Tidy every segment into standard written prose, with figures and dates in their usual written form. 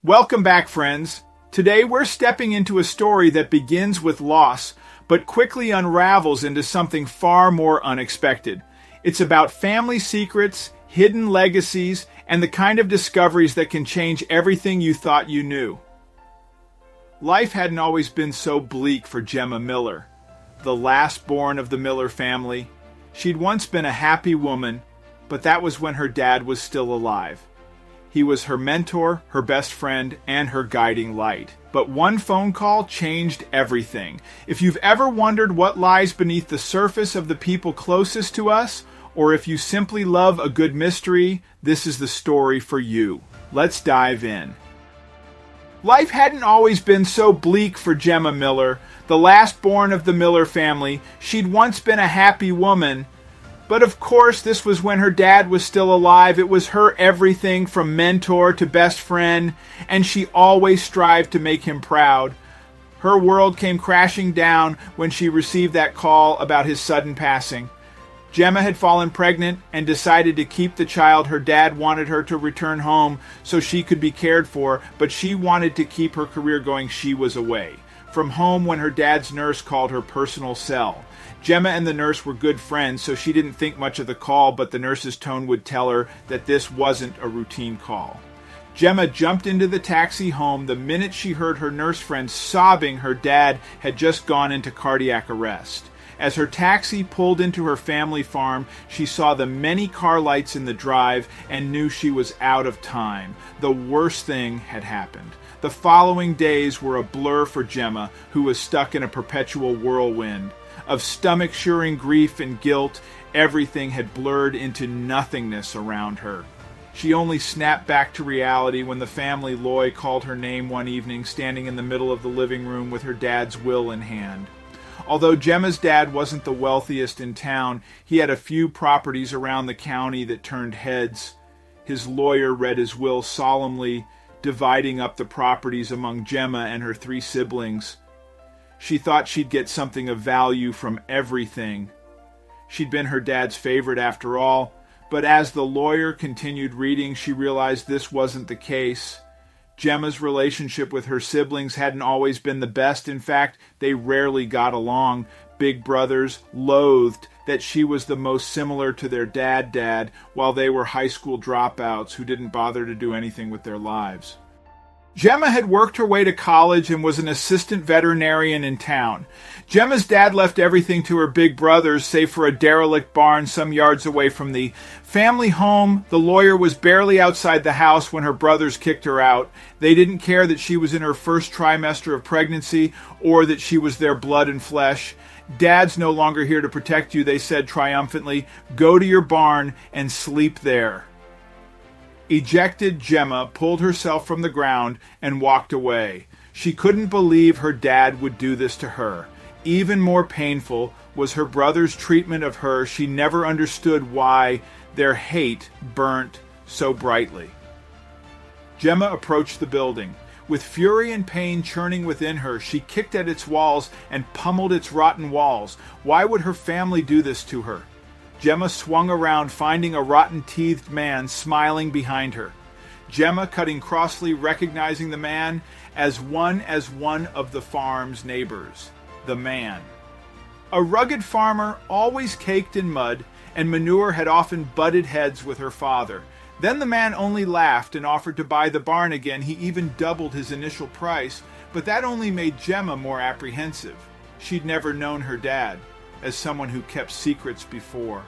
Welcome back, friends. Today we're stepping into a story that begins with loss, but quickly unravels into something far more unexpected. It's about family secrets, hidden legacies, and the kind of discoveries that can change everything you thought you knew. Life hadn't always been so bleak for Gemma Miller, the last born of the Miller family. She'd once been a happy woman, but that was when her dad was still alive. He was her mentor, her best friend, and her guiding light. But one phone call changed everything. If you've ever wondered what lies beneath the surface of the people closest to us, or if you simply love a good mystery, this is the story for you. Let's dive in. Life hadn't always been so bleak for Gemma Miller, the last born of the Miller family. She'd once been a happy woman, but of course this was when her dad was still alive. It was her everything from mentor to best friend, and she always strived to make him proud. Her world came crashing down when she received that call about his sudden passing. Gemma had fallen pregnant and decided to keep the child. Her dad wanted her to return home so she could be cared for, but she wanted to keep her career going. She was away from home when her dad's nurse called her personal cell. Gemma and the nurse were good friends, so she didn't think much of the call, but the nurse's tone would tell her that this wasn't a routine call. Gemma jumped into the taxi home the minute she heard her nurse friend sobbing her dad had just gone into cardiac arrest. As her taxi pulled into her family farm, she saw the many car lights in the drive and knew she was out of time. The worst thing had happened. The following days were a blur for Gemma, who was stuck in a perpetual whirlwind of stomach-shoring grief and guilt. Everything had blurred into nothingness around her. She only snapped back to reality when the family Loy called her name one evening, standing in the middle of the living room with her dad's will in hand. Although Gemma's dad wasn't the wealthiest in town, he had a few properties around the county that turned heads. His lawyer read his will solemnly, dividing up the properties among Gemma and her 3 siblings. She thought she'd get something of value from everything. She'd been her dad's favorite after all, but as the lawyer continued reading, she realized this wasn't the case. Gemma's relationship with her siblings hadn't always been the best. In fact, they rarely got along. Big brothers loathed that she was the most similar to their dad, while they were high school dropouts who didn't bother to do anything with their lives. Gemma had worked her way to college and was an assistant veterinarian in town. Gemma's dad left everything to her big brothers, save for a derelict barn some yards away from the family home. The lawyer was barely outside the house when her brothers kicked her out. They didn't care that she was in her first trimester of pregnancy or that she was their blood and flesh. "Dad's no longer here to protect you," they said triumphantly. "Go to your barn and sleep there." Ejected, Gemma pulled herself from the ground and walked away. She couldn't believe her dad would do this to her. Even more painful was her brother's treatment of her. She never understood why their hate burnt so brightly. Gemma approached the building. With fury and pain churning within her, she kicked at its walls and pummeled its rotten walls. Why would her family do this to her? Gemma swung around, finding a rotten-teethed man smiling behind her. Gemma, cutting crossly, recognizing the man as one of the farm's neighbors. The man. A rugged farmer, always caked in mud, and manure had often butted heads with her father. Then the man only laughed and offered to buy the barn again. He even doubled his initial price, but that only made Gemma more apprehensive. She'd never known her dad as someone who kept secrets before.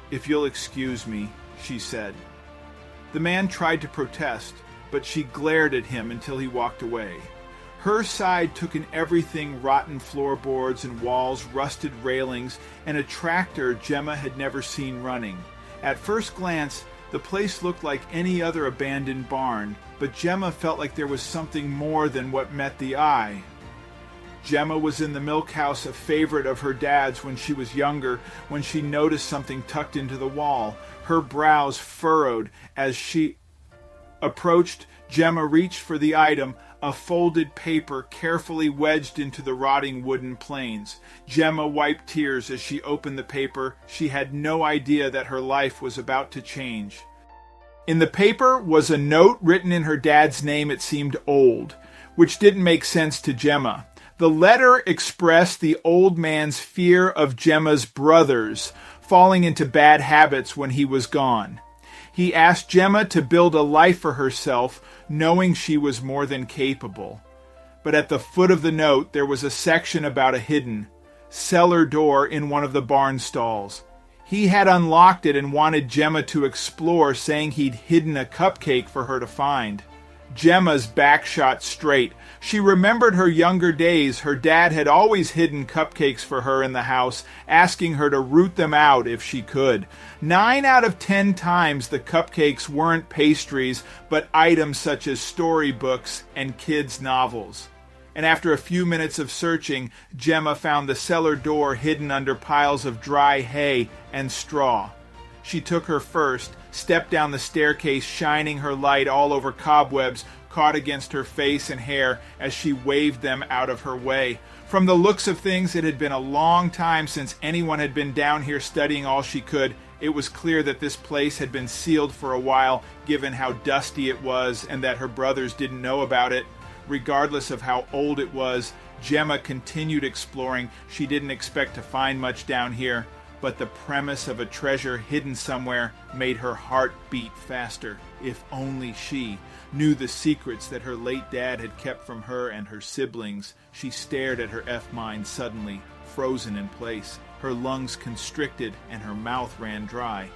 "If you'll excuse me," she said. The man tried to protest, but she glared at him until he walked away. Her side took in everything: rotten floorboards and walls, rusted railings, and a tractor Gemma had never seen running. At first glance, the place looked like any other abandoned barn, but Gemma felt like there was something more than what met the eye. Gemma was in the milk house, a favorite of her dad's when she was younger, when she noticed something tucked into the wall. Her brows furrowed as she approached. Gemma reached for the item, a folded paper carefully wedged into the rotting wooden planes. Gemma wiped tears as she opened the paper. She had no idea that her life was about to change. In the paper was a note written in her dad's name. It seemed old, which didn't make sense to Gemma. The letter expressed the old man's fear of Gemma's brothers falling into bad habits when he was gone. He asked Gemma to build a life for herself, knowing she was more than capable. But at the foot of the note, there was a section about a hidden cellar door in one of the barn stalls. He had unlocked it and wanted Gemma to explore, saying he'd hidden a cupcake for her to find. Gemma's back shot straight. She remembered her younger days. Her dad had always hidden cupcakes for her in the house, asking her to root them out if she could. 9 out of 10 times the cupcakes weren't pastries, but items such as storybooks and kids' novels. And after a few minutes of searching, Gemma found the cellar door hidden under piles of dry hay and straw. She took her first, stepped down the staircase, shining her light all over cobwebs caught against her face and hair as she waved them out of her way. From the looks of things, it had been a long time since anyone had been down here studying all she could. It was clear that this place had been sealed for a while, given how dusty it was, and that her brothers didn't know about it. Regardless of how old it was, Gemma continued exploring. She didn't expect to find much down here, but the premise of a treasure hidden somewhere made her heart beat faster. If only she knew the secrets that her late dad had kept from her and her siblings. She stared at her F-mind suddenly, frozen in place. Her lungs constricted and her mouth ran dry.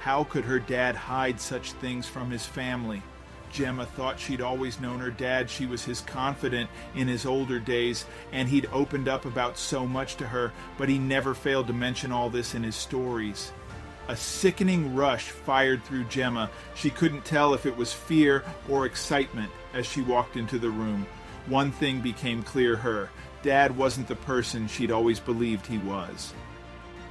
How could her dad hide such things from his family? Gemma thought she'd always known her dad. She was his confidant in his older days, and he'd opened up about so much to her, but he never failed to mention all this in his stories. A sickening rush fired through Gemma. She couldn't tell if it was fear or excitement as she walked into the room. One thing became clear to her. Dad wasn't the person she'd always believed he was.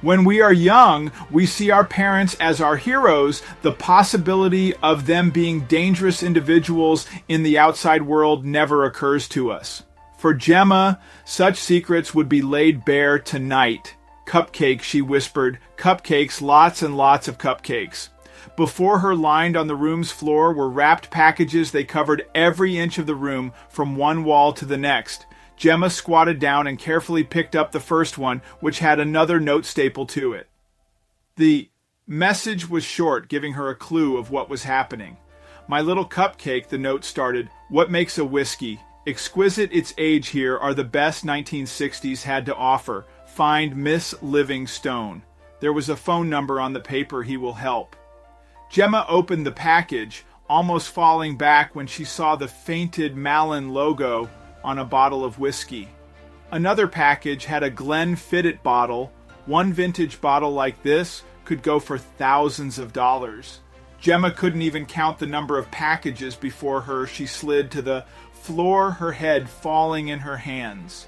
When we are young, we see our parents as our heroes. The possibility of them being dangerous individuals in the outside world never occurs to us. For Gemma, such secrets would be laid bare tonight. Cupcakes, she whispered. Cupcakes, lots and lots of cupcakes. Before her, lined on the room's floor, were wrapped packages. They covered every inch of the room, from one wall to the next. Gemma squatted down and carefully picked up the first one, which had another note stapled to it. The message was short, giving her a clue of what was happening. My little cupcake, the note started. What makes a whiskey? Exquisite its age here are the best 1960s had to offer. Find Miss Livingstone. There was a phone number on the paper. He will help. Gemma opened the package, almost falling back when she saw the fainted Malin logo on a bottle of whiskey. Another package had a Glenfiddich bottle. One vintage bottle like this could go for thousands of dollars. Gemma couldn't even count the number of packages before her. She slid to the floor, her head falling in her hands.